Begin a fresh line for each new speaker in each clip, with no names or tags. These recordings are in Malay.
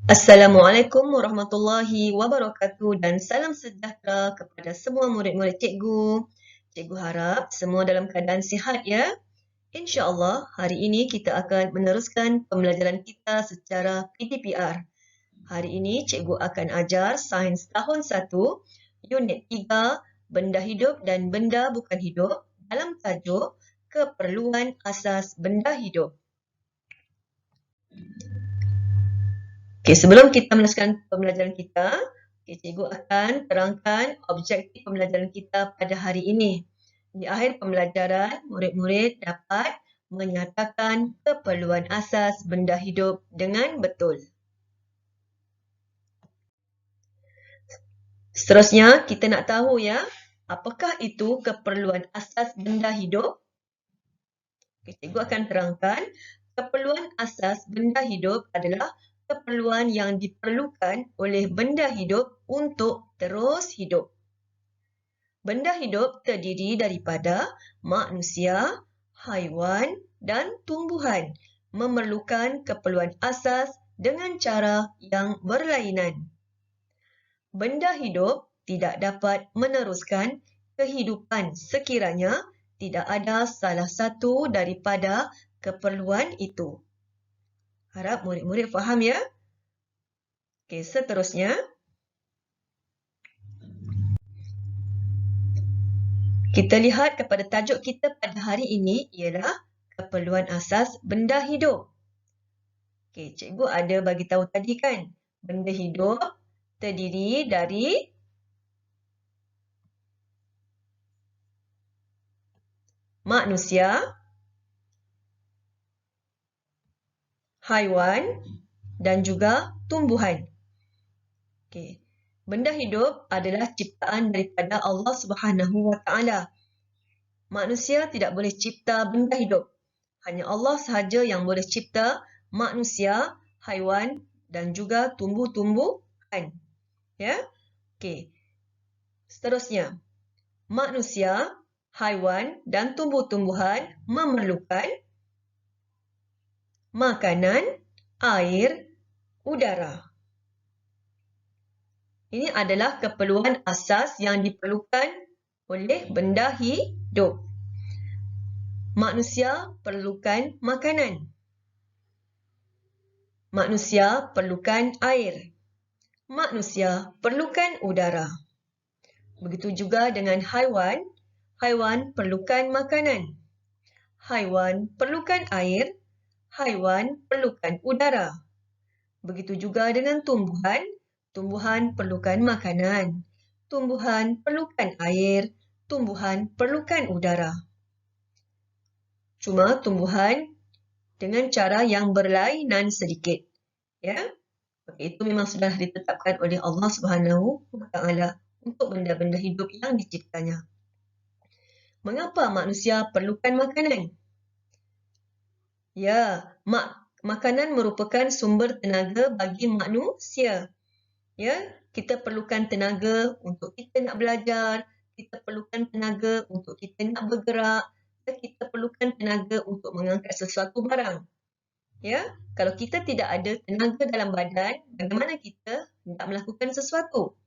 Assalamualaikum warahmatullahi wabarakatuh dan salam sejahtera kepada semua murid-murid cikgu. Cikgu harap semua dalam keadaan sihat ya. InsyaAllah hari ini kita akan meneruskan pembelajaran kita secara PDPR. Hari ini cikgu akan ajar Sains Tahun 1, Unit 3, Benda Hidup dan Benda Bukan Hidup dalam tajuk Keperluan Asas Benda Hidup. Okey, sebelum kita meneruskan pembelajaran kita, cikgu akan terangkan objektif pembelajaran kita pada hari ini. Di akhir pembelajaran, murid-murid dapat menyatakan keperluan asas benda hidup dengan betul. Seterusnya, kita nak tahu ya, apakah itu keperluan asas benda hidup? Okey, cikgu akan terangkan keperluan asas benda hidup adalah keperluan yang diperlukan oleh benda hidup untuk terus hidup. Benda hidup terdiri daripada manusia, haiwan dan tumbuhan memerlukan keperluan asas dengan cara yang berlainan. Benda hidup tidak dapat meneruskan kehidupan sekiranya tidak ada salah satu daripada keperluan itu. Harap murid-murid faham ya. Okey, seterusnya. Kita lihat kepada tajuk kita pada hari ini ialah keperluan asas benda hidup. Okey, cikgu ada bagi tahu tadi kan, benda hidup terdiri dari manusia, haiwan dan juga tumbuhan. Okey. Benda hidup adalah ciptaan daripada Allah Subhanahu Wa Taala. Manusia tidak boleh cipta benda hidup. Hanya Allah sahaja yang boleh cipta manusia, haiwan dan juga tumbuh-tumbuhan. Ya. Okey. Seterusnya, manusia, haiwan dan tumbuh-tumbuhan memerlukan makanan, air, udara. Ini adalah keperluan asas yang diperlukan oleh benda hidup. Manusia perlukan makanan. Manusia perlukan air. Manusia perlukan udara. Begitu juga dengan haiwan. Haiwan perlukan makanan. Haiwan perlukan air. Haiwan perlukan udara. Begitu juga dengan tumbuhan. Tumbuhan perlukan makanan. Tumbuhan perlukan air. Tumbuhan perlukan udara. Cuma tumbuhan dengan cara yang berlainan sedikit. Ya. Itu memang sudah ditetapkan oleh Allah Subhanahu Wa Taala untuk benda-benda hidup yang diciptanya. Mengapa manusia perlukan makanan? Ya, makanan merupakan sumber tenaga bagi manusia. Ya, kita perlukan tenaga untuk kita nak belajar, kita perlukan tenaga untuk kita nak bergerak, dan kita perlukan tenaga untuk mengangkat sesuatu barang. Ya, kalau kita tidak ada tenaga dalam badan, bagaimana kita nak melakukan sesuatu?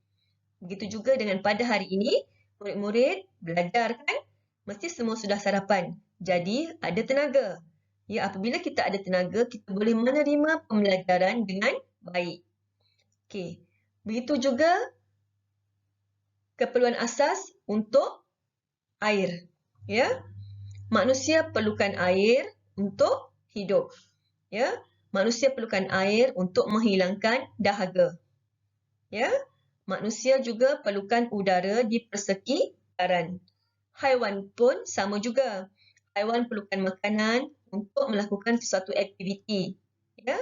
Begitu juga dengan pada hari ini, murid-murid belajar kan? Mesti semua sudah sarapan. Jadi, ada tenaga. Ya, apabila kita ada tenaga, kita boleh menerima pembelajaran dengan baik. Okey. Begitu juga keperluan asas untuk air. Ya. Manusia perlukan air untuk hidup. Ya. Manusia perlukan air untuk menghilangkan dahaga. Ya. Manusia juga perlukan udara di persekitaran. Haiwan pun sama juga. Haiwan perlukan makanan untuk melakukan sesuatu aktiviti. Ya.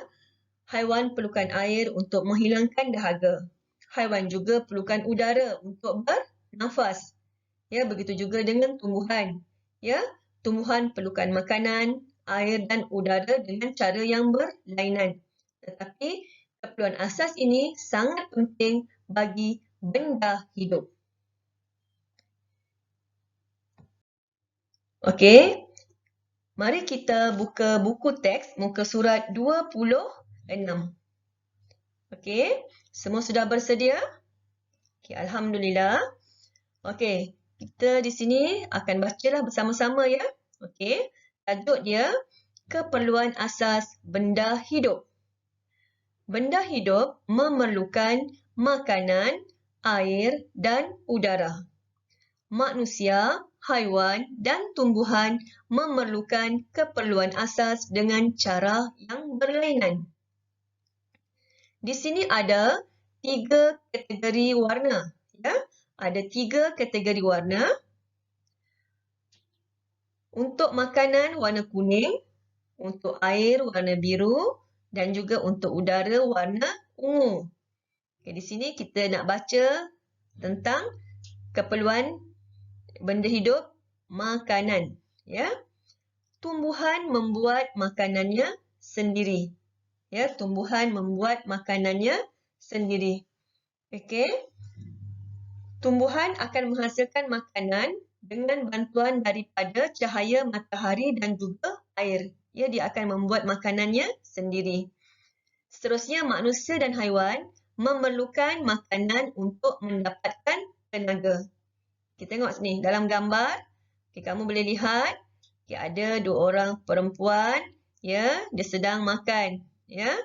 Haiwan perlukan air untuk menghilangkan dahaga. Haiwan juga perlukan udara untuk bernafas. Ya, begitu juga dengan tumbuhan. Ya, tumbuhan perlukan makanan, air dan udara dengan cara yang berlainan. Tetapi keperluan asas ini sangat penting bagi benda hidup. Okey. Mari kita buka buku teks muka surat 26. Okey, semua sudah bersedia? Okey, alhamdulillah. Okey, kita di sini akan bacalah bersama-sama ya. Okey, tajuk dia keperluan asas benda hidup. Benda hidup memerlukan makanan, air dan udara. Manusia, haiwan dan tumbuhan memerlukan keperluan asas dengan cara yang berlainan. Di sini ada 3 kategori warna. Ya? Ada 3 kategori warna. Untuk makanan warna kuning, untuk air warna biru dan juga untuk udara warna ungu. Okay, di sini kita nak baca tentang keperluan benda hidup makanan. Ya? Tumbuhan membuat makanannya sendiri. Ya, tumbuhan membuat makanannya sendiri. Okey. Tumbuhan akan menghasilkan makanan dengan bantuan daripada cahaya matahari dan juga air. Ya, dia akan membuat makanannya sendiri. Seterusnya, manusia dan haiwan memerlukan makanan untuk mendapatkan tenaga. Kita tengok sini dalam gambar. Okay, kamu boleh lihat okay, ada 2 orang perempuan. Ya, dia sedang makan. Ya,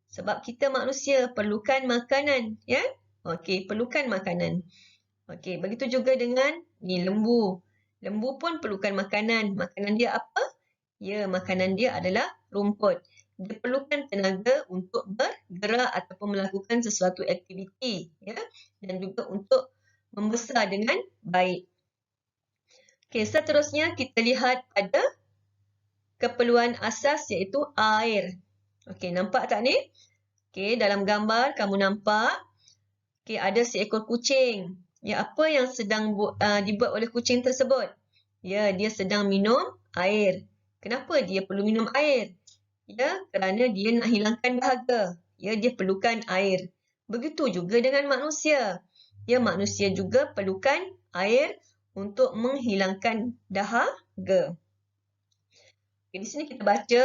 sebab kita manusia perlukan makanan. Ya, okey, perlukan makanan. Okey, begitu juga dengan ni lembu. Lembu pun perlukan makanan. Makanan dia apa? Ya, makanan dia adalah rumput. Dia perlukan tenaga untuk bergerak ataupun melakukan sesuatu aktiviti. Ya, dan juga untuk membesar dengan baik. Okey, seterusnya kita lihat pada keperluan asas iaitu air. Okey, nampak tak ni? Okey, dalam gambar kamu nampak okey, ada seekor kucing. Ya, apa yang sedang dibuat oleh kucing tersebut? Ya, dia sedang minum air. Kenapa dia perlu minum air? Ya, kerana dia nak hilangkan dahaga. Ya, dia perlukan air. Begitu juga dengan manusia. Ya, manusia juga perlukan air untuk menghilangkan dahaga. Okay, di sini kita baca,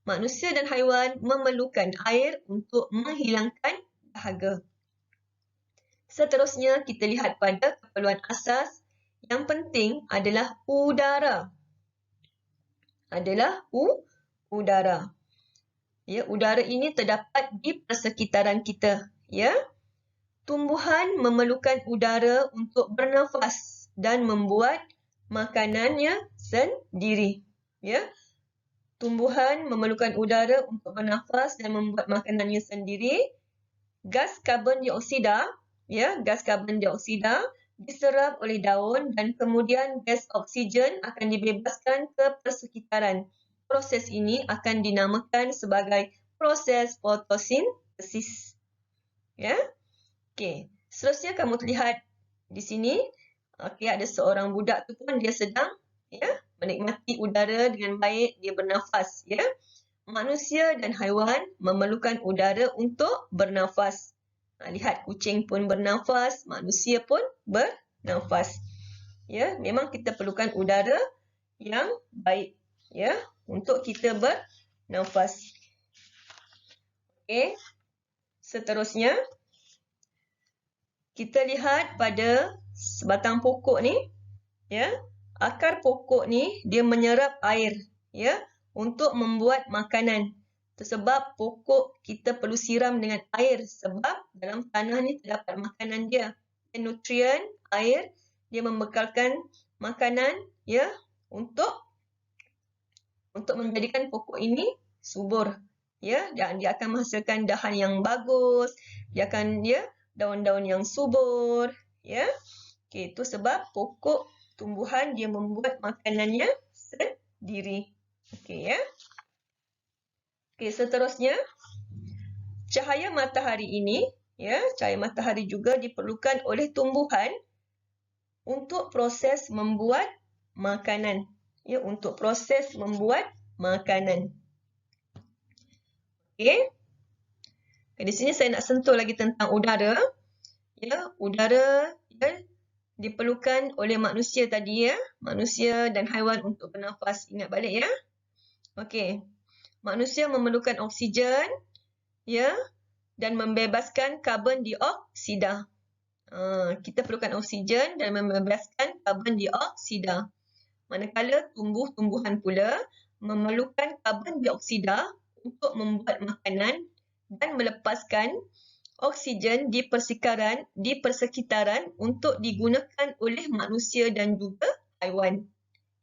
manusia dan haiwan memerlukan air untuk menghilangkan dahaga. Seterusnya, kita lihat pada keperluan asas yang penting adalah udara. Udara. Ya, udara ini terdapat di persekitaran kita. Ya, tumbuhan memerlukan udara untuk bernafas dan membuat makanannya sendiri. Ya, tumbuhan memerlukan udara untuk bernafas dan membuat makanannya sendiri. Gas karbon dioksida, ya, gas karbon dioksida diserap oleh daun dan kemudian gas oksigen akan dibebaskan ke persekitaran. Proses ini akan dinamakan sebagai proses fotosintesis. Ya. Okey, seterusnya kamu lihat di sini, okey, ada seorang budak tu pun dia sedang ya menikmati udara dengan baik, dia bernafas, ya. Manusia dan haiwan memerlukan udara untuk bernafas. Lihat kucing pun bernafas, manusia pun bernafas. Ya, memang kita perlukan udara yang baik ya untuk kita bernafas. Okey. Seterusnya kita lihat pada sebatang pokok ni ya. Akar pokok ni dia menyerap air ya untuk membuat makanan. Sebab pokok kita perlu siram dengan air sebab dalam tanah ni terdapat makanan dia. Nutrien, air, dia membekalkan makanan ya untuk menjadikan pokok ini subur. Ya, dan dia akan menghasilkan dahan yang bagus, dia akan daun-daun yang subur, ya. Okey, itu sebab pokok tumbuhan dia membuat makanannya sendiri. Okey ya. Okey, seterusnya cahaya matahari ini ya, cahaya matahari juga diperlukan oleh tumbuhan untuk proses membuat makanan. Ya, untuk proses membuat makanan. Okey. Di sini saya nak sentuh lagi tentang udara. Ya, udara ya diperlukan oleh manusia tadi ya, manusia dan haiwan untuk bernafas. Ingat balik ya. Okey. Manusia memerlukan oksigen ya dan membebaskan karbon dioksida. Kita perlukan oksigen dan membebaskan karbon dioksida. Manakala tumbuh-tumbuhan pula memerlukan karbon dioksida untuk membuat makanan dan melepaskan oksigen di persekitaran untuk digunakan oleh manusia dan juga haiwan.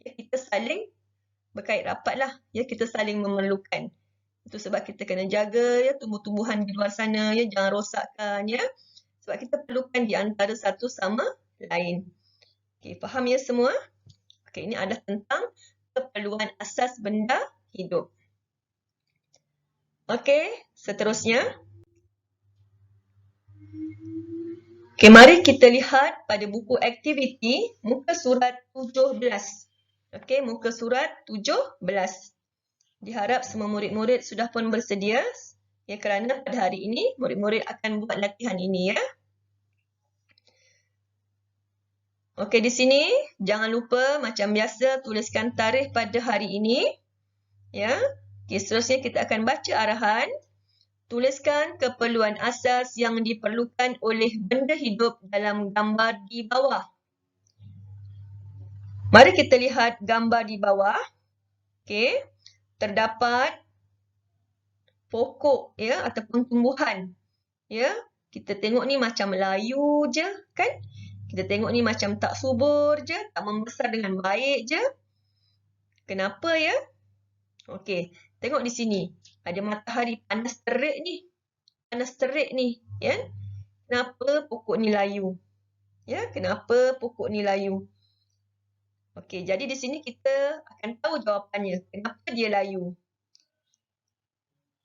Ya, kita saling berkait rapatlah. Ya, kita saling memerlukan. Itu sebab kita kena jaga ya tumbuh-tumbuhan di luar sana ya, jangan rosakkan ya. Sebab kita perlukan di antara satu sama lain. Okey, faham ya semua? Okey, ini adalah tentang keperluan asas benda hidup. Okey, seterusnya. Okey, mari kita lihat pada buku aktiviti muka surat 17. Okey, muka surat 17. Diharap semua murid-murid sudah pun bersedia ya, kerana pada hari ini murid-murid akan buat latihan ini ya. Okey, di sini jangan lupa macam biasa tuliskan tarikh pada hari ini ya. Okey, seterusnya kita akan baca arahan. Tuliskan keperluan asas yang diperlukan oleh benda hidup dalam gambar di bawah. Mari kita lihat gambar di bawah. Okey. Terdapat pokok ya ataupun tumbuhan. Ya, kita tengok ni macam layu je kan? Kita tengok ni macam tak subur je, tak membesar dengan baik je. Kenapa ya? Okey, tengok di sini. Ada matahari panas terik ni. Panas terik ni, ya. Kenapa pokok ni layu? Ya, kenapa pokok ni layu? Okey, jadi di sini kita akan tahu jawapannya. Kenapa dia layu?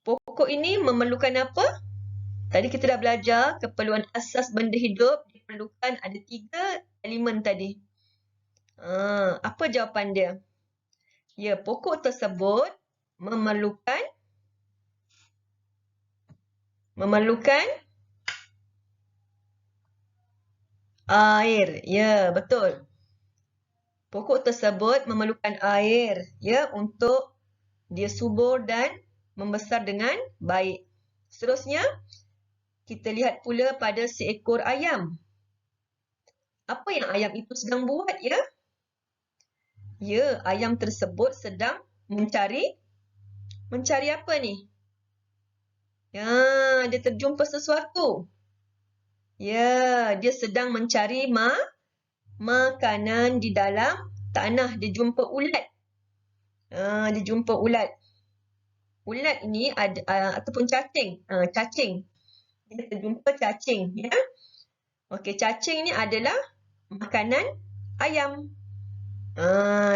Pokok ini memerlukan apa? Tadi kita dah belajar keperluan asas benda hidup diperlukan ada 3 elemen tadi. Apa jawapan dia? Ya, pokok tersebut memerlukan air. Ya, betul. Pokok tersebut memerlukan air ya untuk dia subur dan membesar dengan baik. Seterusnya, kita lihat pula pada seekor ayam. Apa yang ayam itu sedang buat ya? Ya, ayam tersebut sedang mencari apa ni? Ya, dia terjumpa sesuatu. Ya, dia sedang mencari makanan di dalam tanah. Dia jumpa ulat. Dia jumpa ulat. Ulat ini ada ataupun cacing. Cacing. Dia terjumpa cacing, ya. Okey, cacing ni adalah makanan ayam.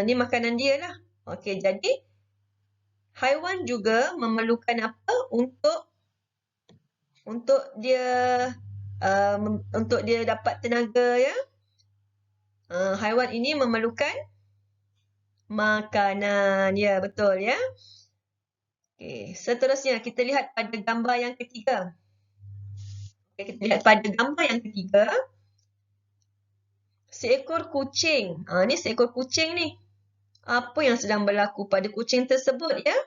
Ni makanan dia lah. Okey, jadi haiwan juga memerlukan apa untuk dia dapat tenaga ya. Haiwan ini memerlukan makanan. Ya, betul ya. Okey, seterusnya kita lihat pada gambar yang ketiga. Okey, kita lihat pada gambar yang ketiga. Seekor kucing. Ni seekor kucing ni. Apa yang sedang berlaku pada kucing tersebut ya?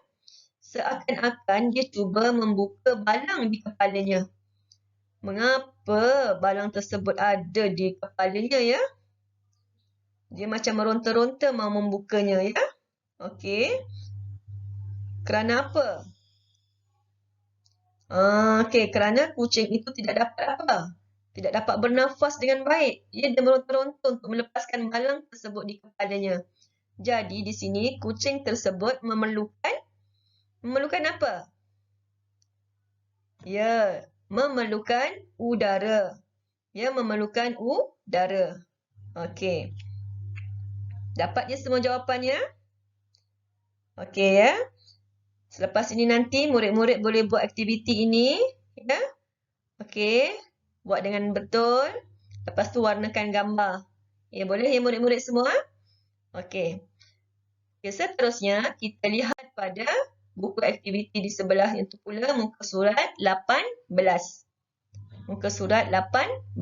Seakan-akan dia cuba membuka balang di kepalanya. Mengapa balang tersebut ada di kepalanya ya? Dia macam meronta-ronta mahu membukanya ya. Okey. Kerana apa? Okey, kerana kucing itu tidak dapat apa? Tidak dapat bernafas dengan baik. Dia meronta-ronta untuk melepaskan balang tersebut di kepalanya. Jadi di sini kucing tersebut memerlukan apa? Ya, memerlukan udara. Ya, memerlukan udara. Okey. Dapat je semua jawapannya? Okey ya. Selepas ini nanti murid-murid boleh buat aktiviti ini. Ya. Okey. Buat dengan betul. Lepas tu warnakan gambar. Ya, boleh ya murid-murid semua? Okey. Okay, seterusnya kita lihat pada buku aktiviti di sebelah itu pula muka surat 18. Muka surat 18.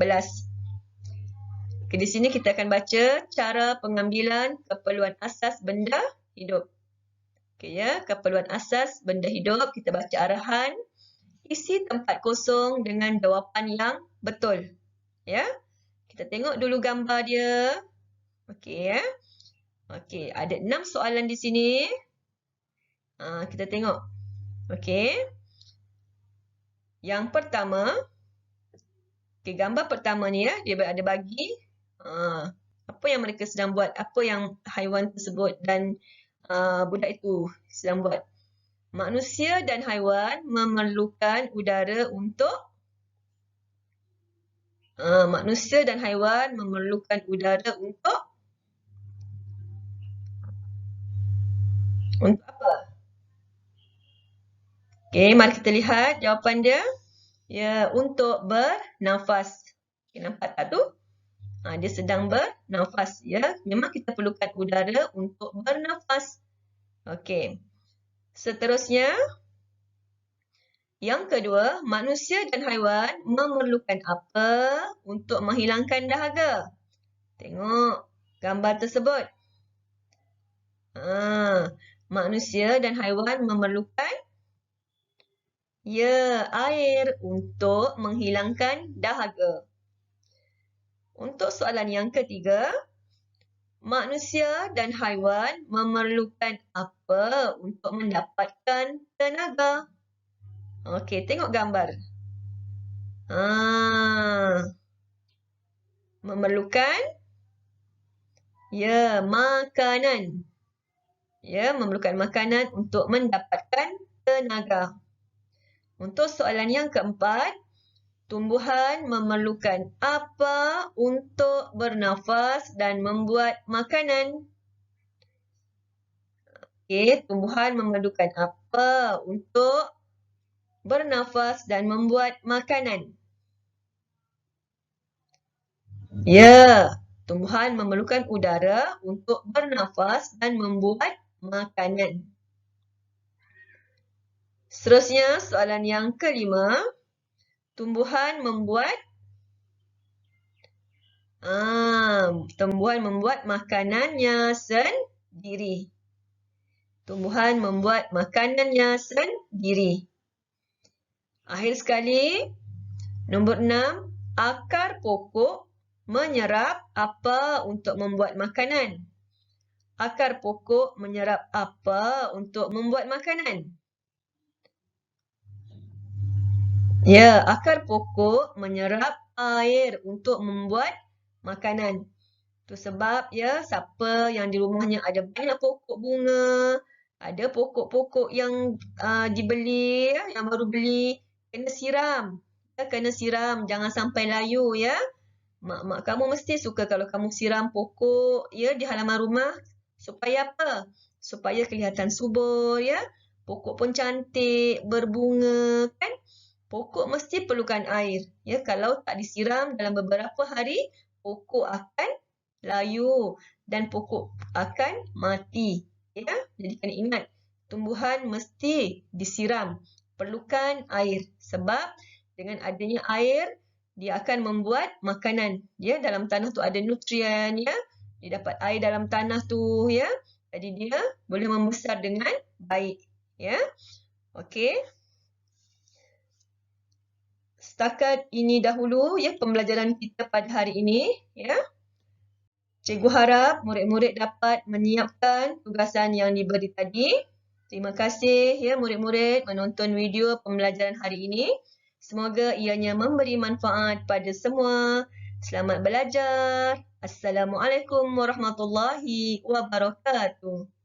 Okay, di sini kita akan baca cara pengambilan keperluan asas benda hidup. Okay, ya, keperluan asas benda hidup. Kita baca arahan. Isi tempat kosong dengan jawapan yang betul. Ya. Kita tengok dulu gambar dia. Okey ya. Okey, ada 6 soalan di sini. Kita tengok. Okey. Yang pertama, okey, gambar pertama ni ya, dia ada bagi apa yang mereka sedang buat, apa yang haiwan tersebut dan budak itu sedang buat. Manusia dan haiwan memerlukan udara untuk untuk apa? Okey, mari kita lihat jawapan dia. Ya, untuk bernafas. Okay, nampak tak tu? Dia sedang bernafas. Ya, memang kita perlukan udara untuk bernafas. Okey. Seterusnya, yang kedua, manusia dan haiwan memerlukan apa untuk menghilangkan dahaga? Tengok gambar tersebut. Manusia dan haiwan memerlukan air untuk menghilangkan dahaga. Untuk soalan yang ketiga, manusia dan haiwan memerlukan apa untuk mendapatkan tenaga? Okey, tengok gambar. Memerlukan makanan. Ya, memerlukan makanan untuk mendapatkan tenaga. Untuk soalan yang keempat, tumbuhan memerlukan apa untuk bernafas dan membuat makanan? Okey, tumbuhan memerlukan apa untuk bernafas dan membuat makanan? Ya, tumbuhan memerlukan udara untuk bernafas dan membuat makanan. Seterusnya, soalan yang kelima. Tumbuhan membuat makanannya sendiri. Tumbuhan membuat makanannya sendiri. Akhir sekali, nombor 6. Akar pokok menyerap apa untuk membuat makanan? Akar pokok menyerap apa untuk membuat makanan? Ya, akar pokok menyerap air untuk membuat makanan. Itu sebab ya, siapa yang di rumahnya ada banyak pokok bunga, ada pokok-pokok yang dibeli, yang baru beli, kena siram. Ya, kena siram, jangan sampai layu ya. Mak-mak kamu mesti suka kalau kamu siram pokok ya di halaman rumah. Supaya apa? Supaya kelihatan subur ya. Pokok pun cantik, berbunga kan? Pokok mesti perlukan air. Ya, kalau tak disiram dalam beberapa hari, pokok akan layu dan pokok akan mati. Ya, jadi kena ingat, tumbuhan mesti disiram, perlukan air sebab dengan adanya air dia akan membuat makanan. Ya, dalam tanah tu ada nutrien ya. Dia dapat air dalam tanah tu ya. Jadi dia boleh membesar dengan baik ya. Okey. Setakat ini dahulu ya pembelajaran kita pada hari ini ya. Cikgu harap murid-murid dapat menyiapkan tugasan yang diberi tadi. Terima kasih ya murid-murid menonton video pembelajaran hari ini. Semoga ianya memberi manfaat pada semua. Selamat belajar. Assalamualaikum warahmatullahi wabarakatuh.